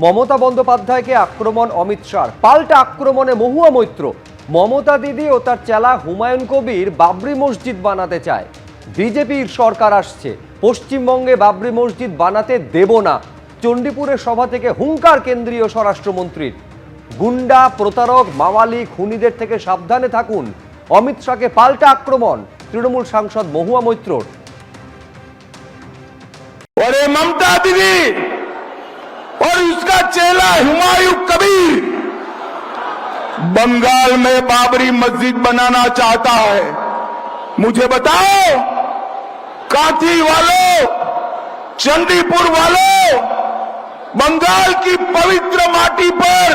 মমতা বন্দ্যোপাধ্যায়কে আক্রমণ অমিত শাহর, পাল্টা আক্রমণে মহুয়া মৈত্র। মমতা দিদি ও তার চেলা হুমায়ুন কবির বাবরি মসজিদ বানাতে চায়। বিজেপির সরকার আসছে, পশ্চিমবঙ্গে বাবরি মসজিদ বানাতে দেব না। চণ্ডীপুরের সভা থেকে হুঙ্কার কেন্দ্রীয় স্বরাষ্ট্রমন্ত্রীর। গুন্ডা, প্রতারক, মাওয়ালি, খুনিদের থেকে সাবধানে থাকুন। অমিত শাহকে পাল্টা আক্রমণ তৃণমূল সাংসদ মহুয়া মৈত্রর। और ये ममता दीदी और उसका चेला हुमायूं कबीर बंगाल में बाबरी मस्जिद बनाना चाहता है। मुझे बताओ, कांची वालों, चंडीपुर वालों, बंगाल की पवित्र माटी पर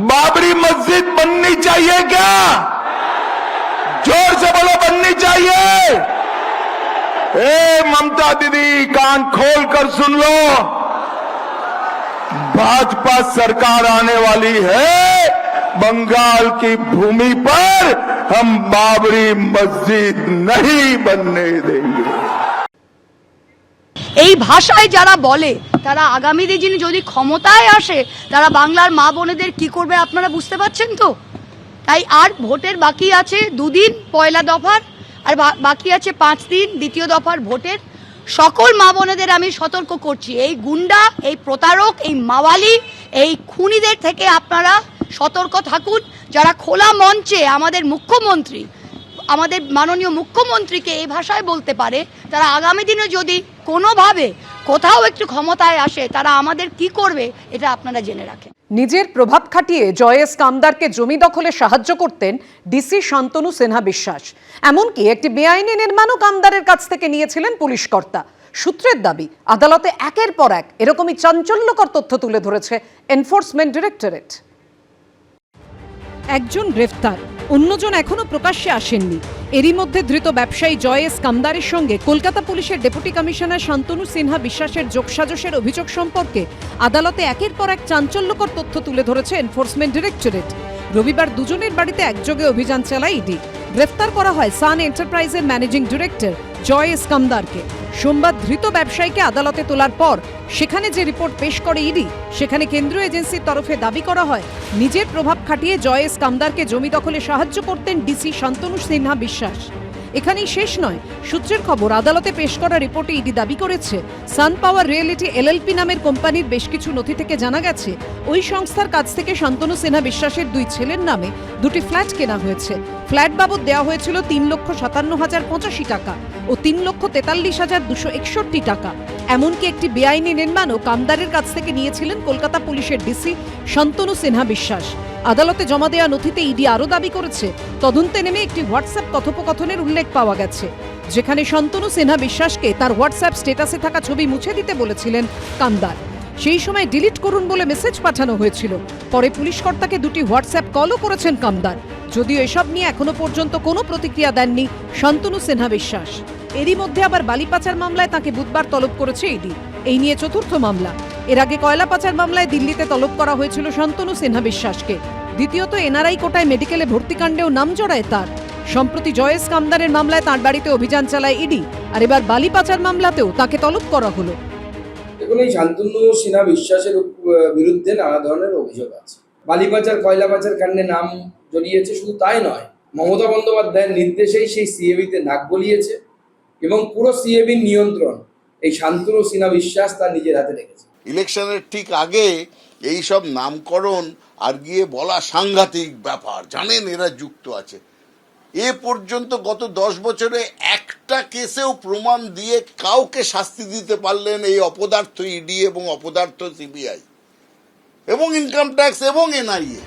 बाबरी मस्जिद बननी चाहिए क्या? जोर से बोलो, बननी चाहिए। ए ममता दीदी, कान खोल कर सुन लो, भाजपा सरकार आने वाली है। बंगाल की भूमि पर हम बाबरी मस्जिद नहीं बनने देंगे। এই ভাষায় যারা বলে তারা আগামী দিনে যদি ক্ষমতায় আসে তারা বাংলার মা বোনেদের কি করবে আপনারা বুঝতে পারছেন তো। তাই আর ভোটের বাকি আছে 2 দিন পয়লা দফার, আর বাকি আছে 5 দিন দ্বিতীয় দফার ভোটের। সকল মা বোনেদের আমি সতর্ক করছি, এই গুন্ডা, এই প্রতারক, এই মাওয়ালি, এই খুনিদের থেকে আপনারা সতর্ক থাকুন। যারা খোলা মঞ্চে আমাদের মুখ্যমন্ত্রী, আমাদের মাননীয় মুখ্যমন্ত্রীকে এই ভাষায় বলতে পারে, তারা আগামী দিনে যদি কোনোভাবে কোথাও একটু ক্ষমতায় আসে তারা আমাদের কি করবে এটা আপনারা জেনে রাখেন। নিজের প্রভাব খাটিয়ে জয়েস কামদারকে জমি দখলে সাহায্য করতেন ডিসি শান্তনু সিনহা বিশ্বাস। এমনকি একটি বেআইনি নির্মাণও কামদারের কাছ থেকে নিয়েছিলেন পুলিশ কর্তা। সূত্রের দাবি, আদালতে একের পর এক এরকমই চাঞ্চল্যকর তথ্য তুলে ধরেছে এনফোর্সমেন্ট ডিরেক্টরেট। একজন গ্রেফতার, অন্যজন এখনো প্রকাশ্যে আসেননি। এরই মধ্যে ধৃত ব্যবসায়ী জয়েস কামদারের সঙ্গে কলকাতা পুলিশের ডেপুটি কমিশনার শান্তনু সিনহা বিশ্বাসের যোগসাজশের অভিযোগ সম্পর্কে আদালতে একের পর এক চাঞ্চল্যকর তথ্য তুলে ধরেছে এনফোর্সমেন্ট ডিরেক্টরেট। রবিবার দুজনের বাড়িতে একযোগে অভিযান চালায় ইডি। গ্রেফতার করা হয় সান এন্টারপ্রাইজের ম্যানেজিং ডিরেক্টর জয়েস কামদারকে। সোমবার ধৃত ব্যবসায়ীকে আদালতে তোলার পর সেখানে যে রিপোর্ট পেশ করে ইডি, সেখানে কেন্দ্রীয় এজেন্সির তরফে দাবি করা হয় নিজের প্রভাব খাটিয়ে জয়েস কামদারকে জমি দখলে সাহায্য করতেন ডিসি শান্তনু সিনহা বিশ্বাস। এখানেই শেষ নয়, সূত্রের খবর, আদালতে পেশ করা রিপোর্টে ইডি দাবি করেছে সান পাওয়ার রিয়েলিটি এলএলপি নামের কোম্পানির বেশ কিছু নথি থেকে জানা গেছে ওই সংস্থার কাছ থেকে শান্তনু সিনহা বিশ্বাসের 2 ছেলের নামে 2টি ফ্ল্যাট কেনা হয়েছে। ফ্ল্যাট বাবদ দেওয়া হয়েছিল 3,57,085 টাকা ও 3,43,261 টাকা। এমনকি একটি বেআইনি নির্মাণও কামদারের কাছ থেকে নিয়েছিলেন কলকাতা পুলিশের ডিসি শান্তনু সিনহা বিশ্বাস। আদালতে জমা দেওয়া নথিতে ইডি আরও দাবি করেছে তদন্তে নেমে একটি হোয়াটসঅ্যাপ কথোপকথনের উল্লেখ পাওয়া গেছে, যেখানে শান্তনু সিনহা বিশ্বাসকে তার হোয়াটসঅ্যাপ স্ট্যাটাসে থাকা ছবি মুছে দিতে বলেছিলেন কামদার। সেই সময় ডিলিট করুন বলে মেসেজ পাঠানো হয়েছিল। পরে পুলিশ কর্তাকে 2টি হোয়াটসঅ্যাপ কলও করেছেন কামদার, যদিও এসব নিয়ে এখনো পর্যন্ত কোনো প্রতিক্রিয়া দেননি শান্তনু সিনহা বিশ্বাস। এরই মধ্যে আবার বালি পাচার মামলায় তাকে বুধবার তলব করেছে ইডি। এই নিয়ে 4র্থ মামলা। এর আগে কয়লা পাচার মামলায় দিল্লিতে তলব করা হয়েছিল শান্তনু সিনহা বিশ্বাসকে। দ্বিতীয়ত এনআরআই কোটায় মেডিকেলে ভর্তি কাণ্ডেও নাম জড়ায় তার। সম্প্রতি জয়েস কামদারের মামলায় তাঁর বাড়িতে অভিযান চালায় ইডি, আর এবার বালি পাচার মামলাতেও তাকে তলব করা হলো। দেখুন, এই শান্তনু সিনহা বিশ্বাসের বিরুদ্ধে নানা ধরনের অভিযোগ আছে। বালি পাচার, কয়লা পাচার কাণ্ডে নাম জড়িয়েছে। শুধু তাই নয়, মমতা বন্দ্যোপাধ্যায়ের নির্দেশেই সেই সিএবিতে নাক গলিয়েছে এবং পুরো সিএবির নিয়ন্ত্রণ এই শান্তনু সিনহা বিশ্বাস তার নিজের হাতে রেখেছে। ইলেকশনের ঠিক আগে এই সব নামকরণ আর গিয়ে বলা সাংঘাতিক ব্যাপার। জানেন, এরা যুক্ত আছে। এ পর্যন্ত গত 10 বছরে একটা কেসেও প্রমাণ দিয়ে কাউকে শাস্তি দিতে পারলেন এই অপদার্থ ইডি এবং অপদার্থ সিবিআই এবং ইনকাম ট্যাক্স এবং এনআইএ।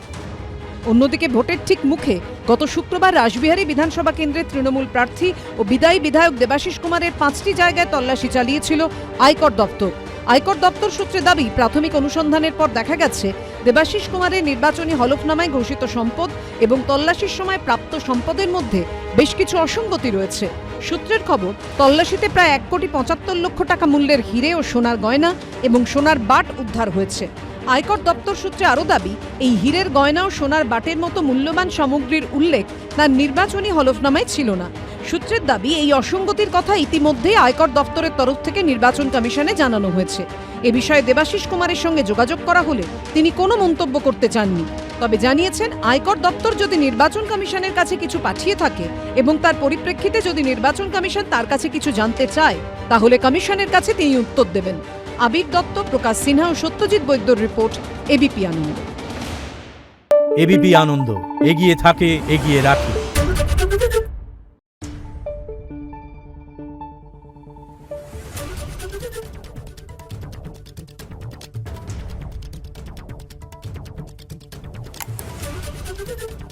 অন্যদিকে ভোটের ঠিক মুখে গত শুক্রবার রাসবিহারী বিধানসভা কেন্দ্রের তৃণমূল প্রার্থী ও বিদায়ী বিধায়ক দেবাশিস কুমারের 5টি জায়গায় তল্লাশি চালিয়েছিল আয়কর দপ্তর। আয়কর দপ্তর সূত্রে দাবি, প্রাথমিক অনুসন্ধানের পর দেখা গেছে দেবাশিস কুমারের নির্বাচনী হলফনামায় ঘোষিত সম্পদ এবং তল্লাশির সময় প্রাপ্ত সম্পদের মধ্যে বেশ কিছু অসঙ্গতি রয়েছে। সূত্রের খবর, তল্লাশিতে প্রায় 1,75 লক্ষ টাকা মূল্যের হিরে ও সোনার গয়না এবং সোনার বাট উদ্ধার হয়েছে। আয়কর দপ্তর সূত্রে আরও দাবি, এই হীরের গয়না ও সোনার বাটের মতো মূল্যবান সামগ্রীর উল্লেখ তার নির্বাচনী হলফনামায় ছিল না। সূত্রের দাবি, এই অসঙ্গতির কথা ইতিমধ্যেই আয়কর দপ্তরের তরফ থেকে নির্বাচন কমিশনে জানানো হয়েছে। এ বিষয়ে দেবাশিস কুমারের সঙ্গে যোগাযোগ করা হলে তিনি কোনো মন্তব্য করতে চাননি। তবে জানিয়েছেন, আয়কর দপ্তর যদি নির্বাচন কমিশনের কাছে কিছু পাঠিয়ে থাকে এবং তার পরিপ্রেক্ষিতে যদি নির্বাচন কমিশন তার কাছে কিছু জানতে চায়, তাহলে কমিশনের কাছে তিনি উত্তর দেবেন। আবির দত্ত, প্রকাশ সিনহা ও সত্যজিৎ বৈদ্যর রিপোর্ট, এবিপি আনন্দ। এবিপি আনন্দ, এগিয়ে থাকে, এগিয়ে রাখে। Thank you.